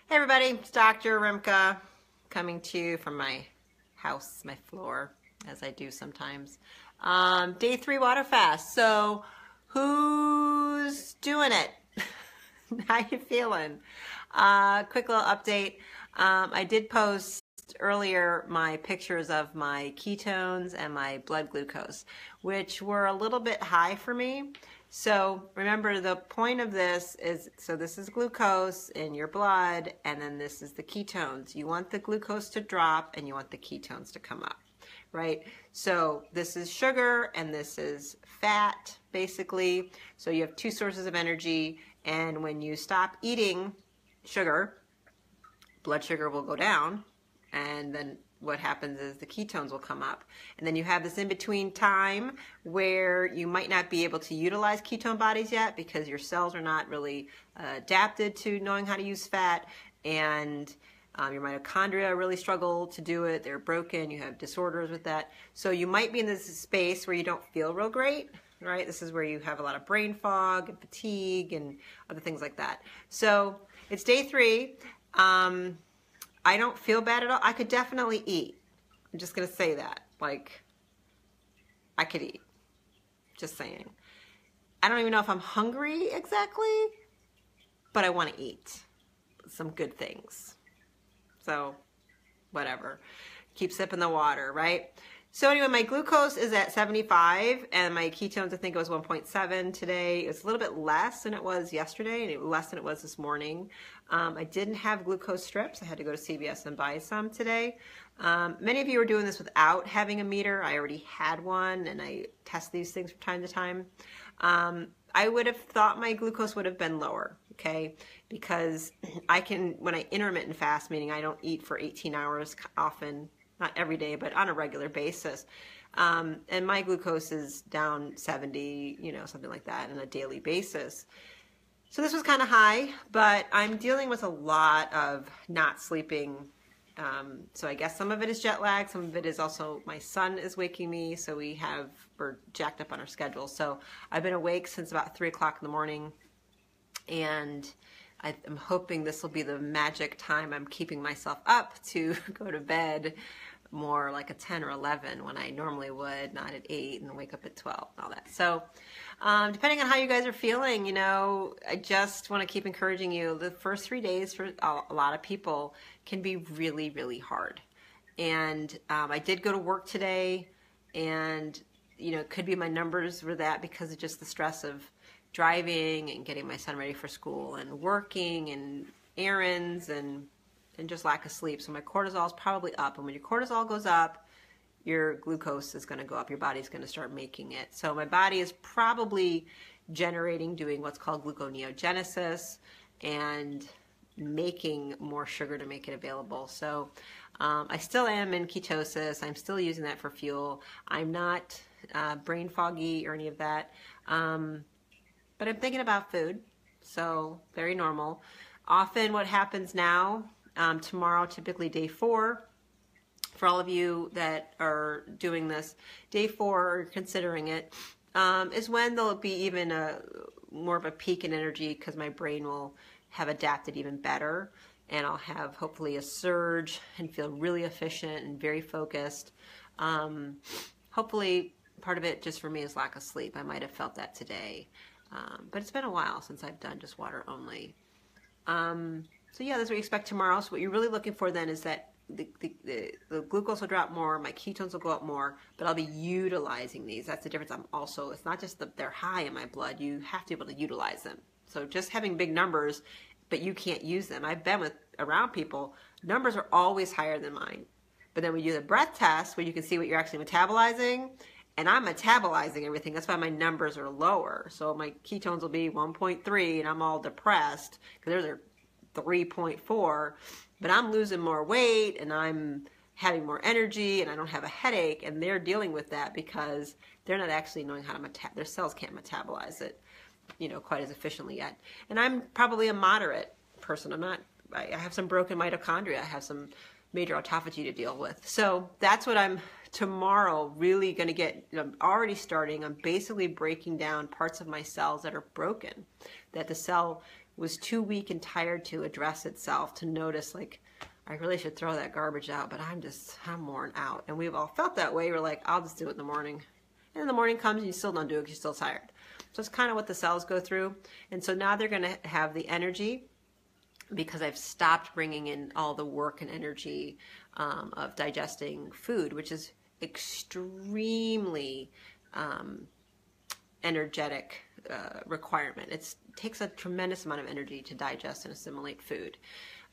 Hey everybody, it's Dr. Rimka coming to you from my house, my floor, as I do sometimes. Day 3 water fast. So who's doing it? How you feeling? Quick little update. I did post earlier my pictures of my ketones and my blood glucose, which were a little bit high for me. So remember, the point of this is, so this is glucose in your blood, and then this is the ketones. You want the glucose to drop and you want the ketones to come up, right? So this is sugar and this is fat, basically. So you have two sources of energy, and when you stop eating sugar, blood sugar will go down, and then what happens is the ketones will come up. And then you have this in-between time where you might not be able to utilize ketone bodies yet because your cells are not really adapted to knowing how to use fat, and your mitochondria really struggle to do it. They're broken. You have disorders with that. So you might be in this space where you don't feel real great, right? This is where you have a lot of brain fog and fatigue and other things like that. So it's day 3. I don't feel bad at all. I could definitely eat. I'm just going to say that. Like, I could eat. Just saying. I don't even know if I'm hungry exactly, but I want to eat some good things. So, whatever. Keep sipping the water, right? So anyway, my glucose is at 75, and my ketones, I think it was 1.7 today. It's a little bit less than it was yesterday, and less than it was this morning. I didn't have glucose strips. I had to go to CVS and buy some today. Many of you are doing this without having a meter. I already had one, and I test these things from time to time. I would have thought my glucose would have been lower, okay? Because I can, when I intermittent fast, meaning I don't eat for 18 hours often, not every day, but on a regular basis. And my glucose is down 70, something like that on a daily basis. So this was kind of high, but I'm dealing with a lot of not sleeping. So I guess some of it is jet lag. Some of it is also my son is waking me. So we're jacked up on our schedule. So I've been awake since about 3 o'clock in the morning. And I'm hoping this will be the magic time I'm keeping myself up to go to bed more like a 10 or 11 when I normally would, not at 8, and wake up at 12 and all that. So depending on how you guys are feeling, I just want to keep encouraging you. The first 3 days for a lot of people can be really, really hard. And I did go to work today, and it could be my numbers were that because of just the stress of driving and getting my son ready for school and working and errands and just lack of sleep. So my cortisol is probably up. And when your cortisol goes up, your glucose is going to go up. Your body's going to start making it. So my body is probably doing what's called gluconeogenesis and making more sugar to make it available. So I still am in ketosis. I'm still using that for fuel. I'm not brain foggy or any of that. But I'm thinking about food. So very normal. Often what happens now, tomorrow, typically day 4, for all of you that are doing this, day 4 or considering it, is when there'll be even more of a peak in energy because my brain will have adapted even better, and I'll have hopefully a surge and feel really efficient and very focused. Hopefully part of it just for me is lack of sleep. I might have felt that today, but it's been a while since I've done just water only. So yeah, that's what you expect tomorrow. So what you're really looking for then is that the glucose will drop more, my ketones will go up more, but I'll be utilizing these. That's the difference. It's not just that they're high in my blood, you have to be able to utilize them. So just having big numbers, but you can't use them. I've been around people, numbers are always higher than mine. But then we do the breath test where you can see what you're actually metabolizing, and I'm metabolizing everything. That's why my numbers are lower. So my ketones will be 1.3 and I'm all depressed because theirs are 3.4, but I'm losing more weight and I'm having more energy and I don't have a headache, and they're dealing with that because they're not actually knowing how to their cells can't metabolize it, quite as efficiently yet. And I'm probably a moderate person. I have some broken mitochondria. I have some major autophagy to deal with. So that's what I'm tomorrow really going to get, I'm already starting, I'm basically breaking down parts of my cells that are broken, that the cell was too weak and tired to address itself, to notice like, I really should throw that garbage out, but I'm worn out. And we've all felt that way. We're like, I'll just do it in the morning. And then the morning comes and you still don't do it because you're still tired. So it's kind of what the cells go through. And so now they're going to have the energy, because I've stopped bringing in all the work and energy of digesting food, which is extremely energetic requirement. It takes a tremendous amount of energy to digest and assimilate food.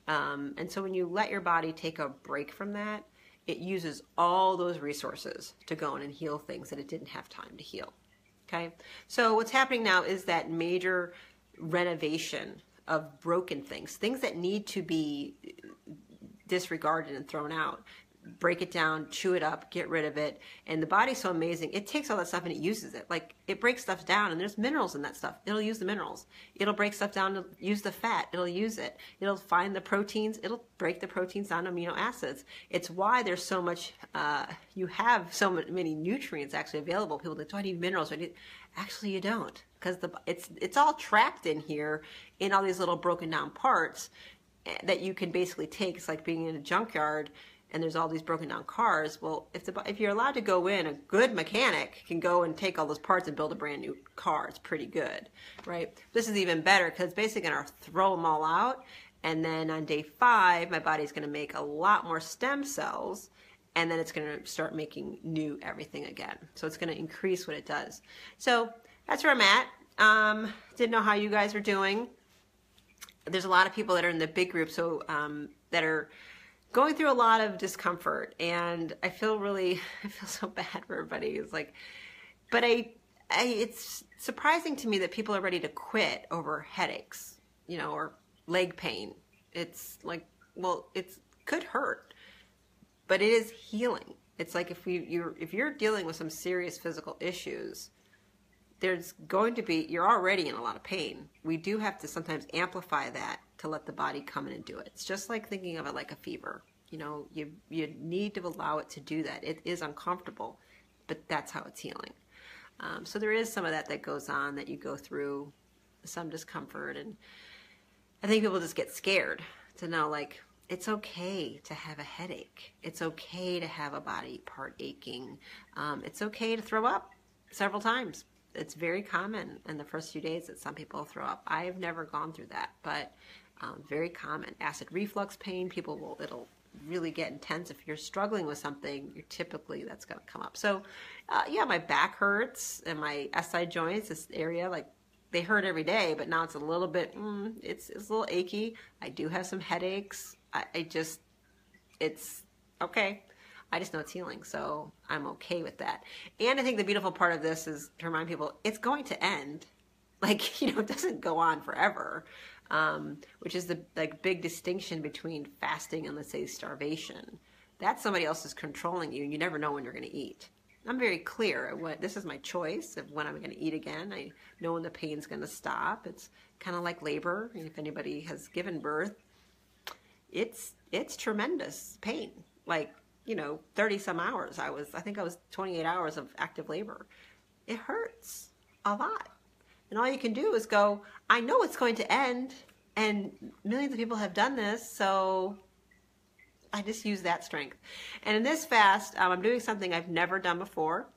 And so when you let your body take a break from that, it uses all those resources to go in and heal things that it didn't have time to heal. Okay? So what's happening now is that major renovation of broken things that need to be disregarded and thrown out. Break it down, chew it up, get rid of it. And the body's so amazing. It takes all that stuff and it uses it. Like, it breaks stuff down, and there's minerals in that stuff. It'll use the minerals. It'll break stuff down to use the fat. It'll use it. It'll find the proteins. It'll break the proteins down to amino acids. It's why there's so much, you have so many nutrients actually available. People think, do I need minerals? Actually, you don't, because it's all trapped in here in all these little broken down parts that you can basically take. It's like being in a junkyard and there's all these broken down cars. Well, if you're allowed to go in, a good mechanic can go and take all those parts and build a brand new car. It's pretty good, right? This is even better, because it's basically going to throw them all out. And then on day 5, my body's going to make a lot more stem cells, and then it's going to start making new everything again. So it's going to increase what it does. So that's where I'm at. Didn't know how you guys are doing. There's a lot of people that are in the big group, so that are going through a lot of discomfort, and I feel so bad for everybody. It's like, but it's surprising to me that people are ready to quit over headaches, or leg pain. It's like, well, it could hurt, but it is healing. It's like if you're dealing with some serious physical issues, there's going to be, you're already in a lot of pain. We do have to sometimes amplify that to let the body come in and do it. It's just like thinking of it like a fever. You need to allow it to do that. It is uncomfortable, but that's how it's healing. So there is some of that goes on, that you go through some discomfort. And I think people just get scared to know, like, it's okay to have a headache. It's okay to have a body part aching. It's okay to throw up several times. It's very common in the first few days that some people throw up. I've never gone through that, but very common. Acid reflux pain, it'll really get intense. If you're struggling with something, that's going to come up. So yeah, my back hurts and my SI joints, this area, like, they hurt every day, but now it's a little bit, it's a little achy. I do have some headaches. It's okay. I just know it's healing, so I'm okay with that. And I think the beautiful part of this is to remind people it's going to end. Like, it doesn't go on forever, which is the big distinction between fasting and, let's say, starvation. That's somebody else is controlling you, and you never know when you're going to eat. I'm very clear. This is my choice of when I'm going to eat again. I know when the pain's going to stop. It's kind of like labor. And if anybody has given birth, it's tremendous pain. Like, 30 some hours. I think I was 28 hours of active labor. It hurts a lot. And all you can do is go, I know it's going to end, and millions of people have done this, so I just use that strength. And in this fast, I'm doing something I've never done before.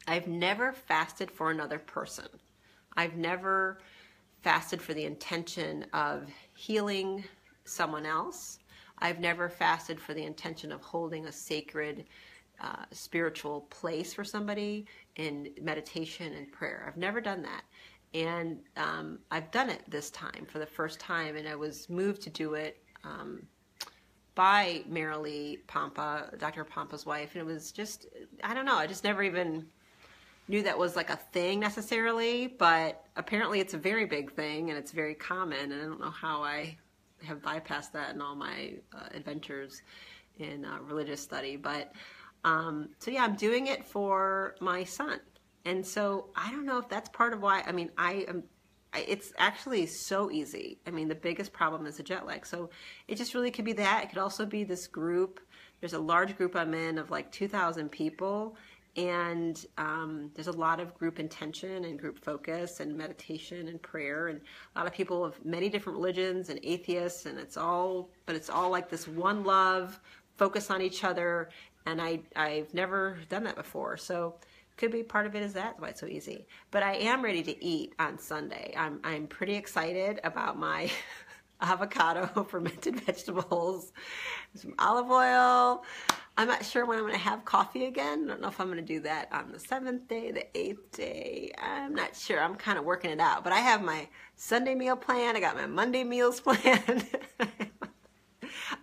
I've never fasted for another person. I've never fasted for the intention of healing someone else. I've never fasted for the intention of holding a sacred spiritual place for somebody in meditation and prayer. I've never done that. And I've done it this time for the first time, and I was moved to do it by Marilee Pompa, Dr. Pompa's wife. And it was just, I don't know, I just never even knew that was like a thing necessarily, but apparently it's a very big thing and it's very common, and I don't know how I have bypassed that in all my adventures in religious study. But so yeah, I'm doing it for my son. And so I don't know if that's part of why, it's actually so easy. The biggest problem is the jet lag. So it just really could be that. It could also be this group there's a large group I'm in of like 2,000 people. And there's a lot of group intention and group focus and meditation and prayer, and a lot of people of many different religions and atheists, and it's all like this one love, focus on each other. And I've never done that before, so could be part of it is that's why it's so easy. But I am ready to eat on Sunday. I'm pretty excited about my avocado, fermented vegetables, some olive oil. I'm not sure when I'm going to have coffee again. I don't know if I'm going to do that on the 7th day, the 8th day. I'm not sure. I'm kind of working it out. But I have my Sunday meal plan. I got my Monday meals planned.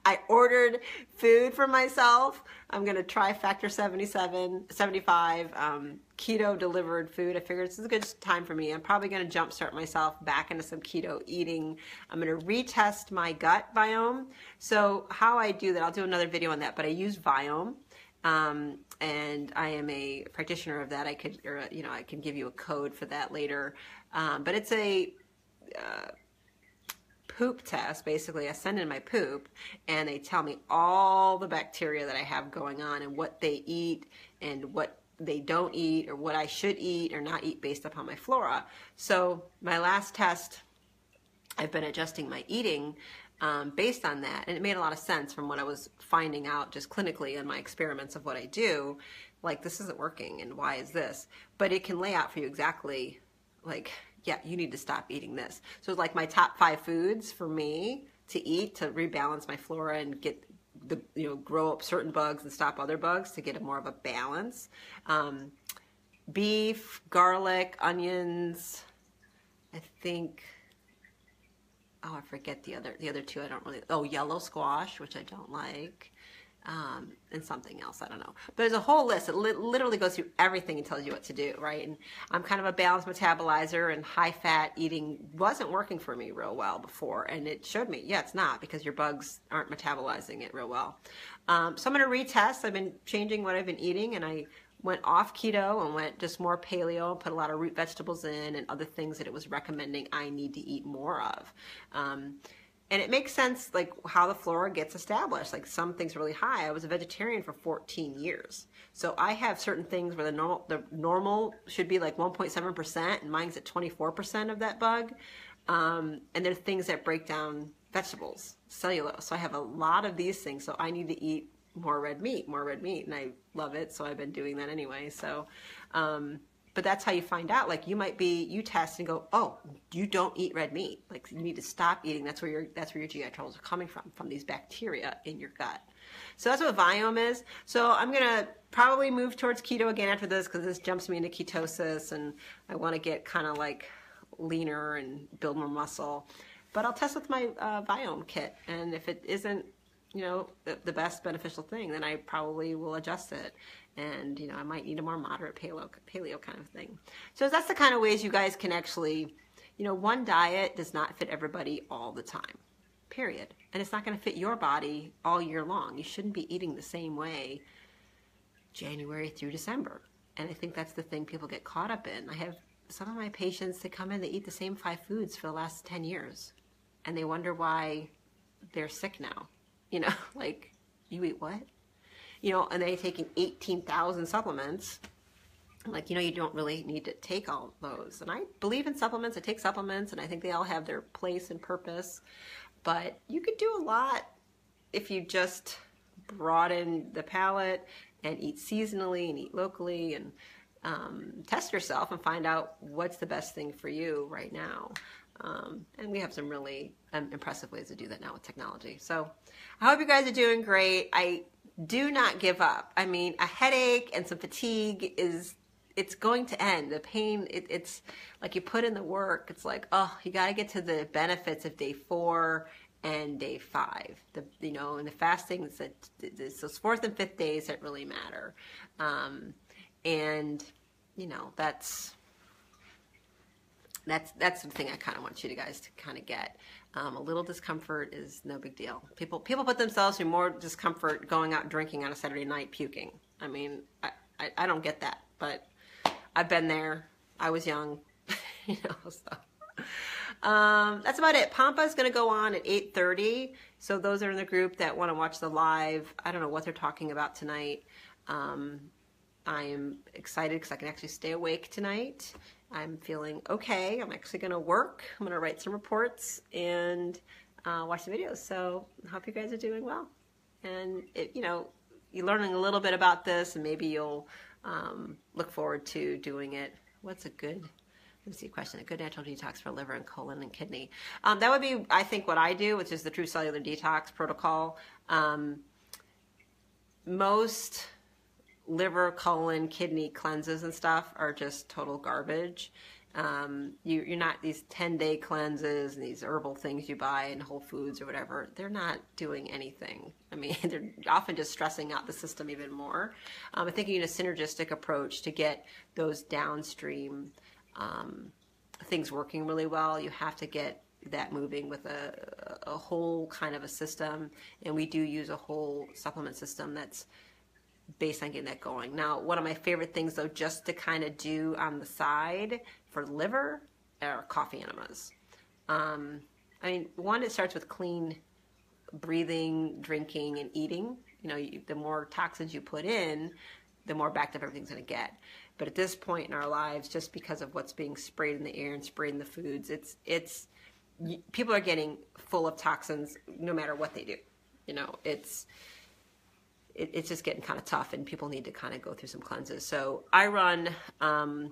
I ordered food for myself. I'm going to try Factor 75 keto delivered food. I figured this is a good time for me. I'm probably going to jumpstart myself back into some keto eating. I'm going to retest my gut biome. So how I do that, I'll do another video on that, but I use Viome. And I am a practitioner of that. I can give you a code for that later. But it's a poop test. Basically, I send in my poop and they tell me all the bacteria that I have going on and what they eat and what they don't eat or what I should eat or not eat based upon my flora. So my last test, I've been adjusting my eating based on that, and it made a lot of sense from what I was finding out just clinically in my experiments of what I do. Like, this isn't working, and why is this? But it can lay out for you exactly, like, yeah, you need to stop eating this. So it's like my top 5 foods for me to eat to rebalance my flora and get the, grow up certain bugs and stop other bugs to get a more of a balance. Beef, garlic, onions, I think, I forget the other two. I don't really, yellow squash, which I don't like. And something else, I don't know. But there's a whole list. It literally goes through everything and tells you what to do, right? And I'm kind of a balanced metabolizer, and high-fat eating wasn't working for me real well before. And it showed me, yeah, it's not, because your bugs aren't metabolizing it real well. So I'm going to retest. I've been changing what I've been eating, and I went off keto and went just more paleo, put a lot of root vegetables in and other things that it was recommending I need to eat more of. And it makes sense, like, how the flora gets established. Like, some things are really high. I was a vegetarian for 14 years. So I have certain things where the normal should be like 1.7%, and mine's at 24% of that bug. And there are things that break down vegetables, cellulose. So I have a lot of these things. So I need to eat more red meat, and I love it. So I've been doing that anyway. So, but that's how you find out. Like, you test and go, oh, you don't eat red meat. Like, you need to stop eating. That's where your GI troubles are coming from these bacteria in your gut. So that's what Viome is. So I'm going to probably move towards keto again after this, because this jumps me into ketosis, and I want to get kind of like leaner and build more muscle. But I'll test with my Viome kit. And if it isn't, the best beneficial thing, then I probably will adjust it. And, I might need a more moderate paleo kind of thing. So that's the kind of ways you guys can actually, one diet does not fit everybody all the time, period. And it's not going to fit your body all year long. You shouldn't be eating the same way January through December. And I think that's the thing people get caught up in. I have some of my patients, they come in, they eat the same 5 foods for the last 10 years. And they wonder why they're sick now. Like, you eat what? And they're taking 18,000 supplements. I'm like, you don't really need to take all those. And I believe in supplements. I take supplements, and I think they all have their place and purpose. But you could do a lot if you just broaden the palate and eat seasonally and eat locally and test yourself and find out what's the best thing for you right now. And we have some really impressive ways to do that now with technology. So I hope you guys are doing great. I do not give up. I mean, a headache and some fatigue it's going to end. The pain, it's like you put in the work. It's like, oh, you got to get to the benefits of day 4 and day 5. And the fasting, it's those 4th and 5th days that really matter. And that's the thing I kind of want you guys to kind of get. A little discomfort is no big deal. People put themselves through more discomfort going out drinking on a Saturday night puking. I mean, I don't get that, but I've been there. I was young, so. That's about it. Pampa is going to go on at 8:30. So those are in the group that want to watch the live. I don't know what they're talking about tonight. I am excited because I can actually stay awake tonight. I'm feeling okay. I'm actually going to work. I'm going to write some reports and watch the videos. So I hope you guys are doing well. And, you're learning a little bit about this, and maybe you'll look forward to doing it. What's a good, let me see a question, a good natural detox for liver and colon and kidney? That would be, I think, what I do, which is the True Cellular Detox protocol. Most liver, colon, kidney cleanses and stuff are just total garbage. You're not, these 10-day cleanses and these herbal things you buy in Whole Foods or whatever, they're not doing anything. I mean, they're often just stressing out the system even more. I think you need a synergistic approach to get those downstream things working really well. You have to get that moving with a whole kind of a system, and we do use a whole supplement system that's based on getting that going. Now, one of my favorite things, though, just to kind of do on the side for liver are coffee enemas. I mean, one, it starts with clean breathing, drinking, and eating. The more toxins you put in, the more backed up everything's going to get. But at this point in our lives, just because of what's being sprayed in the air and sprayed in the foods, people are getting full of toxins no matter what they do. It's just getting kind of tough, and people need to kind of go through some cleanses. So I run a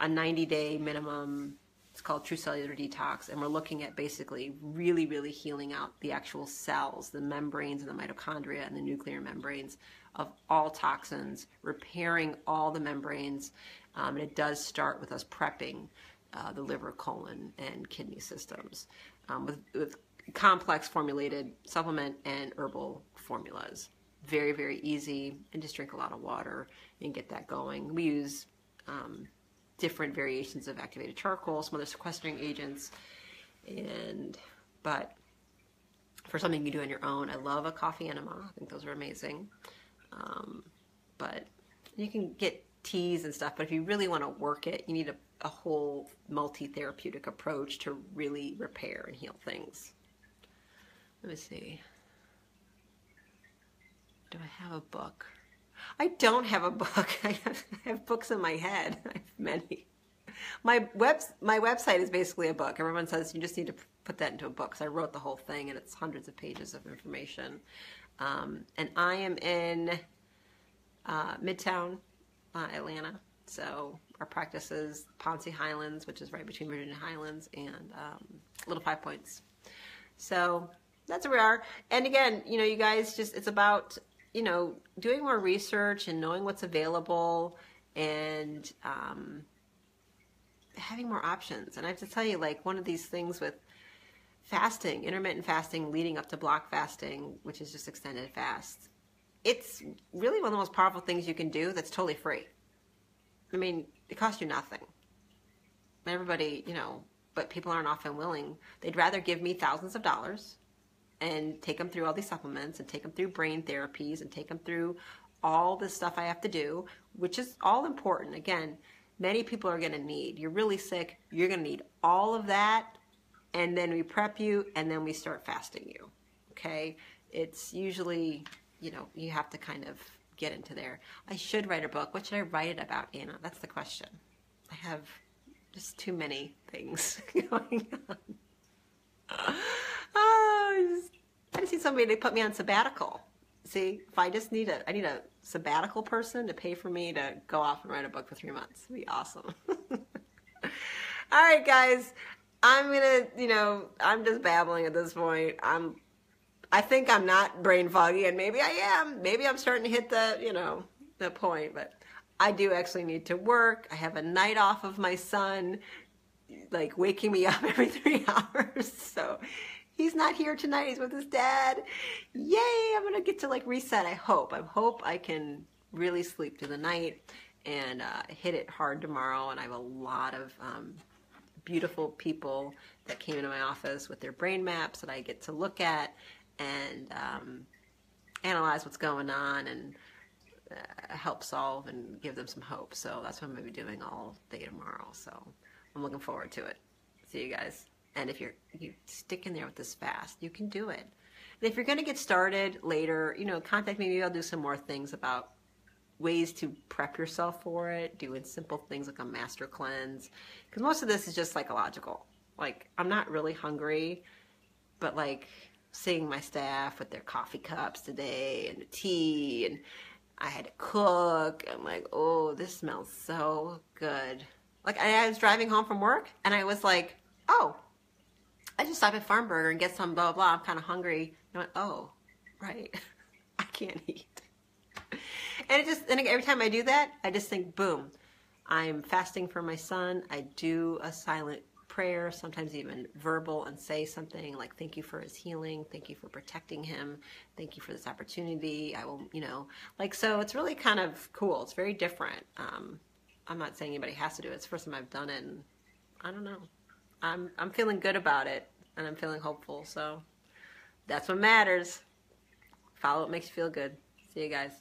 90-day minimum. It's called True Cellular Detox, and we're looking at basically really, really healing out the actual cells, the membranes and the mitochondria and the nuclear membranes of all toxins, repairing all the membranes. And it does start with us prepping the liver, colon, and kidney systems with complex formulated supplement and herbal formulas. Very, very easy, and just drink a lot of water and get that going. We use different variations of activated charcoal, some other sequestering agents, but for something you do on your own, I love a coffee enema. I think those are amazing. But you can get teas and stuff, but if you really want to work it, you need a whole multi-therapeutic approach to really repair and heal things. Let me see. Do I have a book? I don't have a book. I have books in my head. I have many. My website is basically a book. Everyone says you just need to put that into a book. So I wrote the whole thing, and it's hundreds of pages of information. And I am in Midtown, Atlanta. So our practice is Ponce Highlands, which is right between Virginia Highlands and Little Five Points. So that's where we are. And again, you guys, it's about doing more research and knowing what's available and having more options. And I have to tell you, like, one of these things with fasting, intermittent fasting leading up to block fasting, which is just extended fast, it's really one of the most powerful things you can do that's totally free. I mean, it costs you nothing. Everybody, but people aren't often willing. They'd rather give me thousands of dollars and take them through all these supplements and take them through brain therapies and take them through all the stuff I have to do, which is all important. Again, many people are going to need. You're really sick. You're going to need all of that. And then we prep you, and then we start fasting you. Okay? It's usually, you have to kind of get into there. I should write a book. What should I write it about, Anna? That's the question. I have just too many things going on. I just need somebody to put me on sabbatical. See, if I just need I need a sabbatical person to pay for me to go off and write a book for 3 months. It'd be awesome. All right, guys. I'm gonna, I'm just babbling at this point. I think I'm not brain foggy, and maybe I am. Maybe I'm starting to hit the point, but I do actually need to work. I have a night off of my son, like, waking me up every 3 hours. So he's not here tonight. He's with his dad. Yay! I'm gonna get to reset. I hope I can really sleep through the night and hit it hard tomorrow. And I have a lot of beautiful people that came into my office with their brain maps that I get to look at and analyze what's going on and help solve and give them some hope. So that's what I'm going to be doing all day tomorrow. So I'm looking forward to it. See you guys. And if you stick in there with this fast, you can do it. And if you're going to get started later, you know, contact me. Maybe I'll do some more things about ways to prep yourself for it, doing simple things like a master cleanse. Because most of this is just psychological. Like, I'm not really hungry, but like seeing my staff with their coffee cups today and the tea, and I had to cook. I'm like, oh, this smells so good. Like, I was driving home from work and I was like, oh, I just stopped at Farm Burger and get some blah, blah, I'm kind of hungry. And I went, oh, right, I can't eat. And every time I do that, I just think, boom, I'm fasting for my son. I do a silent prayer, sometimes even verbal, and say something like, thank you for his healing. Thank you for protecting him. Thank you for this opportunity. I will, you know, like, so it's really kind of cool. It's very different. I'm not saying anybody has to do it. It's the first time I've done it, and I don't know. I'm feeling good about it, and I'm feeling hopeful. So that's what matters. Follow what makes you feel good. See you guys.